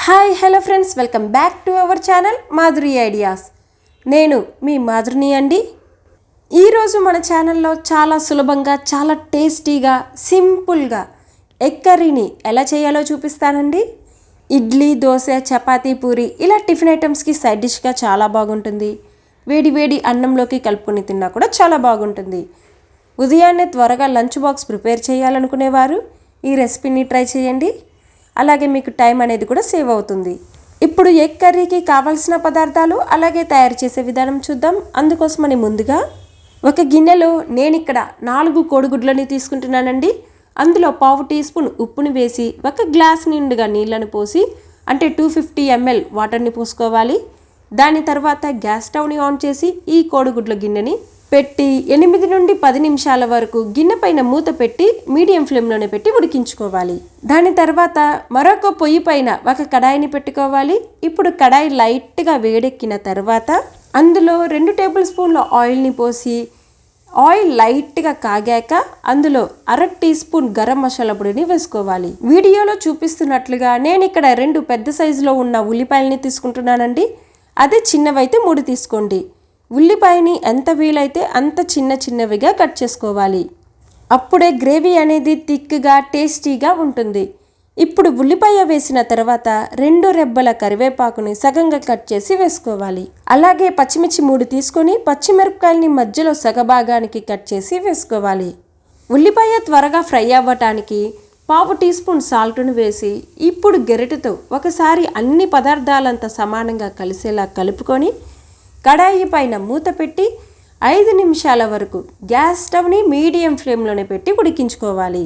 Hi hello friends, welcome back to our channel Madhuri ideas. నేను మీ మాధురిని అండి. ఈరోజు మన ఛానల్లో చాలా సులభంగా, చాలా టేస్టీగా, సింపుల్గా ఎగ్ కర్రీని ఎలా చేయాలో చూపిస్తానండి. ఇడ్లీ, దోశ, చపాతీ, పూరి ఇలా టిఫిన్ ఐటమ్స్కి సైడ్ డిష్గా చాలా బాగుంటుంది. వేడి వేడి అన్నంలోకి కలుపుకొని తిన్నా కూడా చాలా బాగుంటుంది. ఉదయాన్నే త్వరగా లంచ్ బాక్స్ ప్రిపేర్ చేయాలనుకునేవారు ఈ రెసిపీని ట్రై చేయండి. అలాగే మీకు టైం అనేది కూడా సేవ్ అవుతుంది. ఇప్పుడు ఎగ్ కర్రీకి కావాల్సిన పదార్థాలు అలాగే తయారు చేసే విధానం చూద్దాం. అందుకోసమని ముందుగా ఒక గిన్నెలో నేను ఇక్కడ 4 కోడిగుడ్లని తీసుకుంటున్నానండి. అందులో 1/2 టీ స్పూన్ ఉప్పుని వేసి 1 గ్లాస్ నిండుగా నీళ్ళను పోసి, అంటే 250 ml వాటర్ని పోసుకోవాలి. దాని తర్వాత గ్యాస్ స్టవ్ని ఆన్ చేసి ఈ కోడిగుడ్ల గిన్నెని పెట్టి 8 నుండి 10 నిమిషాల వరకు గిన్నె పైన మూత పెట్టి మీడియం ఫ్లేమ్లోనే పెట్టి ఉడికించుకోవాలి. దాని తర్వాత మరొక పొయ్యి పైన ఒక కడాయిని పెట్టుకోవాలి. ఇప్పుడు కడాయి లైట్గా వేడెక్కిన తర్వాత అందులో 2 టేబుల్ స్పూన్ల ఆయిల్ని పోసి, ఆయిల్ లైట్గా కాగాక అందులో 1/2 టీ స్పూన్ గరం మసాలా పొడిని వేసుకోవాలి. వీడియోలో చూపిస్తున్నట్లుగా నేను ఇక్కడ 2 పెద్ద సైజులో ఉన్న ఉల్లిపాయలని తీసుకుంటున్నానండి. అదే చిన్నవైతే 3 తీసుకోండి. ఉల్లిపాయని ఎంత వీలైతే అంత చిన్నవిగా కట్ చేసుకోవాలి. అప్పుడే గ్రేవీ అనేది థిక్గా, టేస్టీగా ఉంటుంది. ఇప్పుడు ఉల్లిపాయ వేసిన తర్వాత 2 రెబ్బల కరివేపాకుని సగంగా కట్ చేసి వేసుకోవాలి. అలాగే పచ్చిమిర్చి 3 తీసుకొని పచ్చిమిరపకాయలని మధ్యలో సగభాగానికి కట్ చేసి వేసుకోవాలి. ఉల్లిపాయ త్వరగా ఫ్రై అవ్వటానికి 1/2 టీ స్పూన్ సాల్ట్ను వేసి ఇప్పుడు గెరిటతో ఒకసారి అన్ని పదార్థాలంతా సమానంగా కలిసేలా కలుపుకొని కడాయి పైన మూత పెట్టి 5 నిమిషాల వరకు గ్యాస్ స్టవ్ని మీడియం ఫ్లేమ్లోనే పెట్టి ఉడికించుకోవాలి.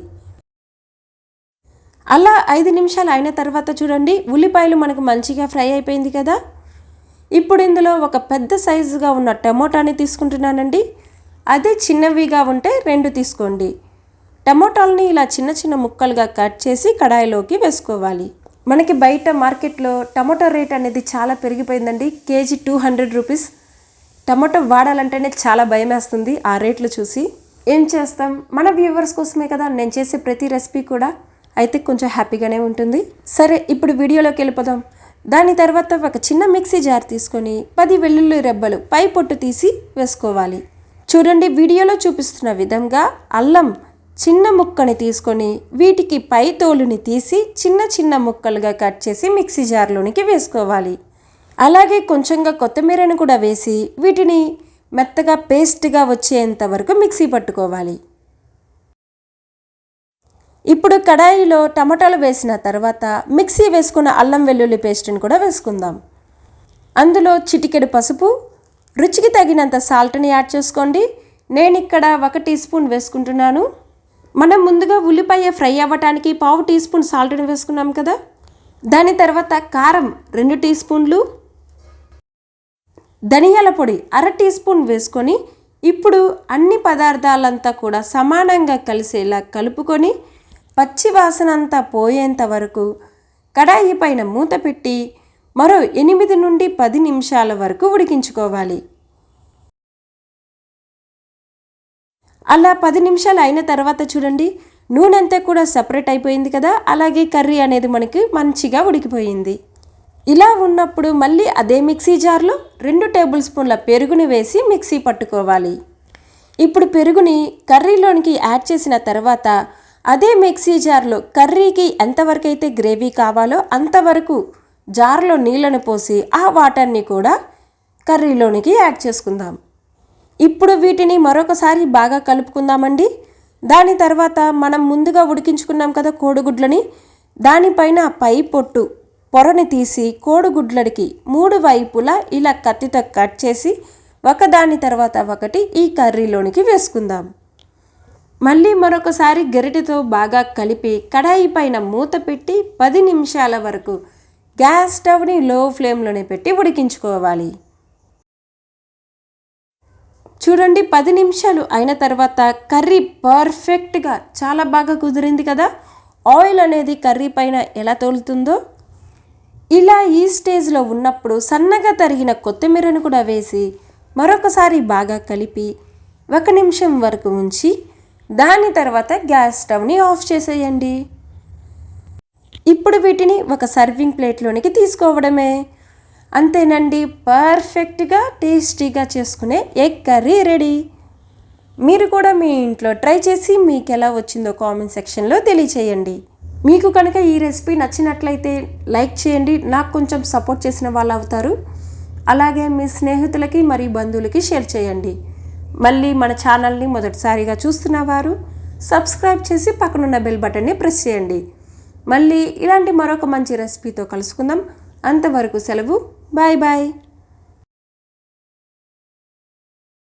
అలా 5 నిమిషాలు అయిన తర్వాత చూడండి, ఉల్లిపాయలు మనకు మంచిగా ఫ్రై అయిపోయింది కదా. ఇప్పుడు ఇందులో ఒక పెద్ద సైజుగా ఉన్న టమోటాని తీసుకుంటున్నానండి. అదే చిన్నవిగా ఉంటే 2 తీసుకోండి. టమోటాలని ఇలా చిన్న ముక్కలుగా కట్ చేసి కడాయిలోకి వేసుకోవాలి. మనకి బయట మార్కెట్లో టమాటో రేట్ అనేది చాలా పెరిగిపోయిందండి. KG 200 rupees. టమాటో వాడాలంటేనే చాలా భయం వేస్తుంది ఆ రేట్లు చూసి. ఏం చేస్తాం, మన వ్యూవర్స్ కోసమే కదా నేను చేసే ప్రతి రెసిపీ కూడా. అయితే కొంచెం హ్యాపీగానే ఉంటుంది. సరే, ఇప్పుడు వీడియోలోకి వెళ్ళిపోదాం. దాని తర్వాత ఒక చిన్న మిక్సీ జార్ తీసుకొని 10 వెల్లుల్లి రెబ్బలు పై పొట్టు తీసి వేసుకోవాలి. చూడండి, వీడియోలో చూపిస్తున్న విధంగా అల్లం చిన్న ముక్కని తీసుకొని వీటికి పై తోలుని తీసి చిన్న ముక్కలుగా కట్ చేసి మిక్సీ జార్లోనికి వేసుకోవాలి. అలాగే కొంచెంగా కొత్తిమీరను కూడా వేసి వీటిని మెత్తగా పేస్ట్గా వచ్చేంత వరకు మిక్సీ పట్టుకోవాలి. ఇప్పుడు కడాయిలో టమాటాలు వేసిన తర్వాత మిక్సీ వేసుకున్న అల్లం వెల్లుల్లి పేస్ట్ని కూడా వేసుకుందాం. అందులో చిటికెడు పసుపు, రుచికి తగినంత సాల్ట్ని యాడ్ చేసుకోండి. నేను ఇక్కడ 1 టీ స్పూన్ వేసుకుంటున్నాను. మనం ముందుగా ఉల్లిపాయ ఫ్రై అవ్వటానికి 1/2 టీ స్పూన్ సాల్ట్ని వేసుకున్నాం కదా. దాని తర్వాత కారం 2 టీ స్పూన్లు, ధనియాల పొడి 1/2 టీ స్పూన్ వేసుకొని ఇప్పుడు అన్ని పదార్థాలంతా కూడా సమానంగా కలిసేలా కలుపుకొని పచ్చి వాసన అంతా పోయేంత వరకు కడాయి పైన మూత పెట్టి మరో 8 నుండి 10 నిమిషాల వరకు ఉడికించుకోవాలి. అలా 10 నిమిషాలు అయిన తర్వాత చూడండి, నూనె అంతా కూడా సపరేట్ అయిపోయింది కదా. అలాగే కర్రీ అనేది మనకి మంచిగా ఉడికిపోయింది. ఇలా ఉన్నప్పుడు మళ్ళీ అదే మిక్సీ జార్లో 2 టేబుల్ స్పూన్ల పెరుగుని వేసి మిక్సీ పట్టుకోవాలి. ఇప్పుడు పెరుగుని కర్రీలోనికి యాడ్ చేసిన తర్వాత అదే మిక్సీ జార్లో కర్రీకి ఎంతవరకు అయితే గ్రేవీ కావాలో అంతవరకు జార్లో నీళ్ళను పోసి ఆ వాటర్ని కూడా కర్రీలోనికి యాడ్ చేసుకుందాం. ఇప్పుడు వీటిని మరొకసారి బాగా కలుపుకుందామండి. దాని తర్వాత మనం ముందుగా ఉడికించుకున్నాం కదా కోడిగుడ్లని, దానిపైన పై పొరని తీసి కోడిగుడ్లకి 3 వైపులా ఇలా కత్తితో కట్ చేసి ఒకదాని తర్వాత ఒకటి ఈ కర్రీలోనికి వేసుకుందాం. మళ్ళీ మరొకసారి గరిటెతో బాగా కలిపి కడాయి పైన మూత పెట్టి 10 నిమిషాల వరకు గ్యాస్ స్టవ్ని లో ఫ్లేమ్లోనే పెట్టి ఉడికించుకోవాలి. చూడండి, 10 నిమిషాలు అయిన తర్వాత కర్రీ పర్ఫెక్ట్గా చాలా బాగా కుదిరింది కదా. ఆయిల్ అనేది కర్రీ పైన ఎలా తోలుతుందో ఇలా ఈ స్టేజ్లో ఉన్నప్పుడు సన్నగా తరిగిన కొత్తిమీరను కూడా వేసి మరొకసారి బాగా కలిపి 1 నిమిషం వరకు ఉంచి దాని తర్వాత గ్యాస్ స్టవ్ని ఆఫ్ చేసేయండి. ఇప్పుడు వీటిని ఒక సర్వింగ్ ప్లేట్లోనికి తీసుకోవడమే. అంతేనండి, పర్ఫెక్ట్గా టేస్టీగా చేసుకునే ఎగ్ కర్రీ రెడీ. మీరు కూడా మీ ఇంట్లో ట్రై చేసి మీకు ఎలా వచ్చిందో కామెంట్ సెక్షన్లో తెలియచేయండి. మీకు కనుక ఈ రెసిపీ నచ్చినట్లయితే లైక్ చేయండి, నాకు కొంచెం సపోర్ట్ చేసిన వాళ్ళు అవుతారు. అలాగే మీ స్నేహితులకి మరియు బంధువులకి షేర్ చేయండి. మళ్ళీ మన ఛానల్ని మొదటిసారిగా చూస్తున్నవారు సబ్స్క్రైబ్ చేసి పక్కనున్న బెల్ బటన్ని ప్రెస్ చేయండి. మళ్ళీ ఇలాంటి మరొక మంచి రెసిపీతో కలుసుకుందాం. అంతవరకు సెలవు. Bye bye.